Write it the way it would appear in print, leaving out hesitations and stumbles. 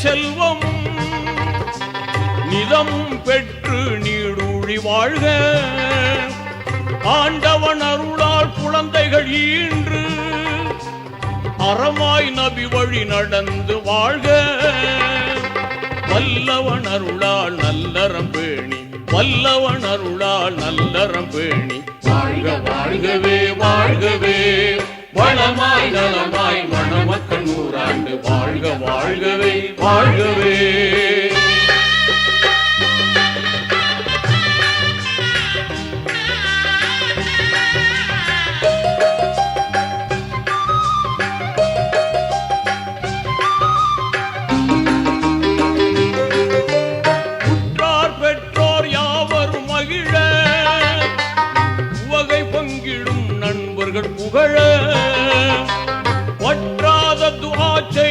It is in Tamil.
செல்வமும் நிதமும் பெற்று நீடூழி வாழ்க. ஆண்டவன் அருளால் குழந்தைகள் ஈன்று அறமாய் நபி வழி நடந்து வாழ்க. வல்லவன் அருளால் நல்லறம் பேணி, வல்லவன் அருளால் நல்லறம் பேணி வாழ்க வாழ்கவே வாழ்கவே. வளமாய் நலமாய் மணமக்கள் நூறாண்டு வாழ்க வாழ்கவே வாழ்கவே.